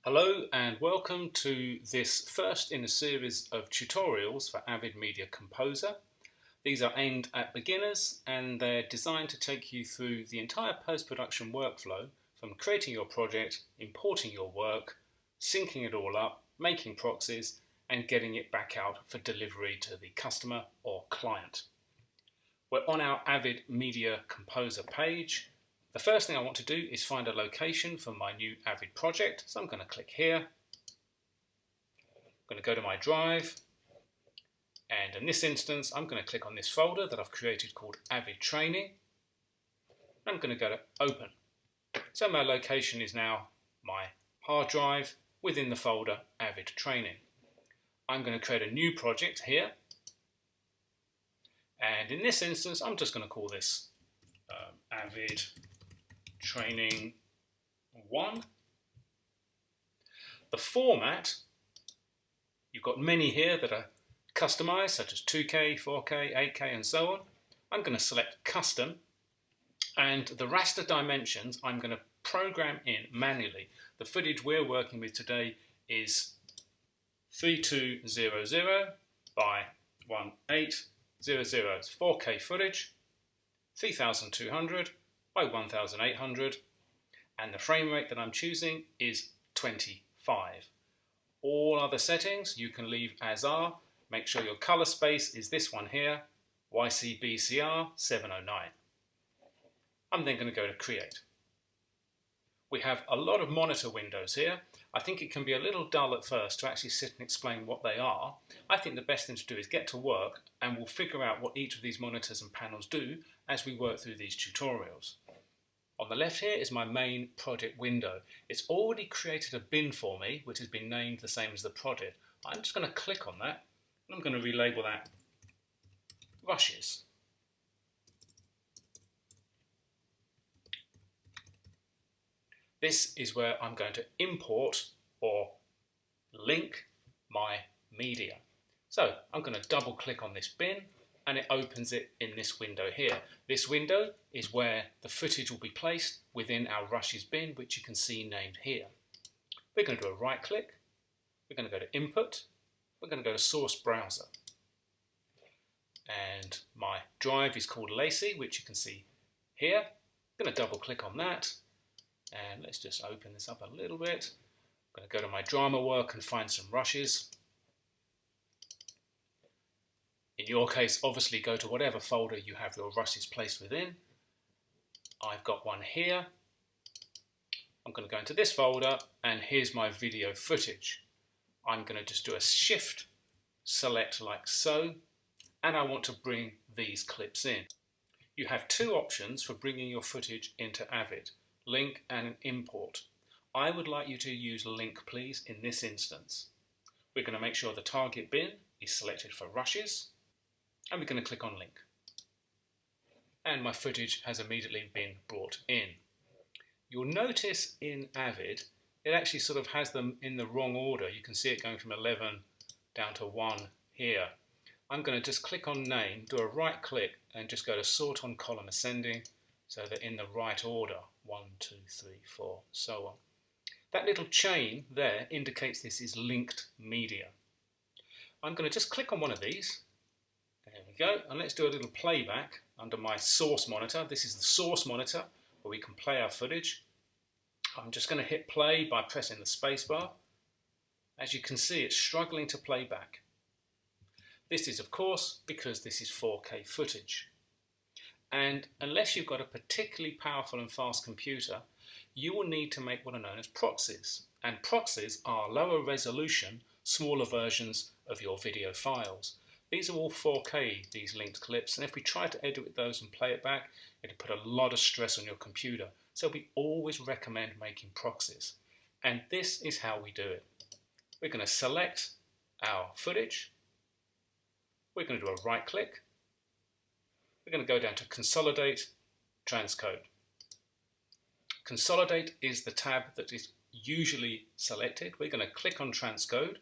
Hello and welcome to this first in a series of tutorials for Avid Media Composer. These are aimed at beginners and they're designed to take you through the entire post-production workflow from creating your project, importing your work, syncing it all up, making proxies and getting it back out for delivery to the customer or client. We're on our Avid Media Composer page. The first thing I want to do is find a location for my new Avid project. So I'm going to click here. I'm going to go to my drive. And in this instance, I'm going to click on this folder that I've created called Avid Training. I'm going to go to Open. So my location is now my hard drive within the folder Avid Training. I'm going to create a new project here. And in this instance, I'm just going to call this Avid Training 1. The format, you've got many here that are customized, such as 2K, 4K, 8K, and so on. I'm going to select Custom, and the raster dimensions I'm going to program in manually. The footage we're working with today is 3200 by 1800. It's 4K footage, 3200 by 1800, and the frame rate that I'm choosing is 25. All other settings you can leave as are. Make sure your color space is this one here, YCBCR 709. I'm then going to go to Create. We have a lot of monitor windows here. I think it can be a little dull at first to actually sit and explain what they are. I think the best thing to do is get to work and we'll figure out what each of these monitors and panels do as we work through these tutorials. On the left here is my main project window. It's already created a bin for me, which has been named the same as the project. I'm just going to click on that and I'm going to relabel that Rushes. This is where I'm going to import or link my media. So I'm going to double click on this bin and it opens it in this window here. This window is where the footage will be placed within our Rushes bin, which you can see named here. We're going to do a right click, we're going to go to Input, we're going to go to Source Browser. And my drive is called Lacy, which you can see here. I'm going to double click on that. And let's just open this up a little bit. I'm going to go to my drama work and find some rushes. In your case, obviously go to whatever folder you have your rushes placed within. I've got one here. I'm going to go into this folder and here's my video footage. I'm going to just do a shift select like so, and I want to bring these clips in. You have two options for bringing your footage into Avid. Link and an import. I would like you to use link please in this instance. We're going to make sure the target bin is selected for rushes and we're going to click on link. And my footage has immediately been brought in. You'll notice in Avid it actually sort of has them in the wrong order. You can see it going from 11 down to 1 here. I'm going to just click on name, do a right click and just go to sort on column ascending so that in the right order. 1, 2, 3, 4, so on. That little chain there indicates this is linked media. I'm going to just click on one of these. There we go. And let's do a little playback under my source monitor. This is the source monitor where we can play our footage. I'm just going to hit play by pressing the spacebar. As you can see, it's struggling to play back. This is, of course, because this is 4K footage. And unless you've got a particularly powerful and fast computer, you will need to make what are known as proxies. And proxies are lower resolution, smaller versions of your video files. These are all 4K, these linked clips, and if we try to edit those and play it back, it'll put a lot of stress on your computer. So we always recommend making proxies. And this is how we do it. We're going to select our footage. We're going to do a right click. We're going to go down to Consolidate, Transcode. Consolidate is the tab that is usually selected. We're going to click on Transcode.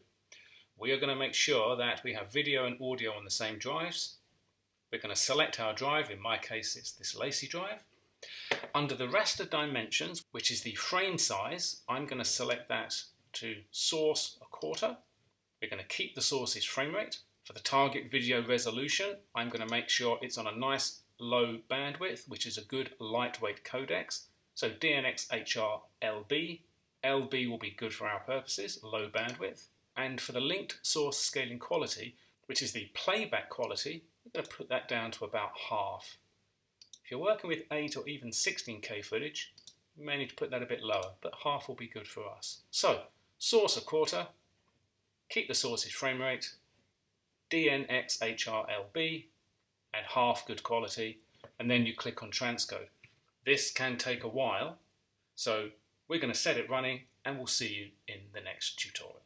We are going to make sure that we have video and audio on the same drives. We're going to select our drive. In my case, it's this Lacy drive. Under the raster dimensions, which is the frame size, I'm going to select that to source a quarter. We're going to keep the source's frame rate. For the target video resolution, I'm going to make sure it's on a nice low bandwidth, which is a good lightweight codec. So DNxHR-LB. LB will be good for our purposes, low bandwidth. And for the linked source scaling quality, which is the playback quality, we're going to put that down to about half. If you're working with 8 or even 16K footage, you may need to put that a bit lower, but half will be good for us. So, source a quarter, keep the source's frame rate, DNxHR-LB, and half good quality, and then you click on transcode. This can take a while, so we're going to set it running, and we'll see you in the next tutorial.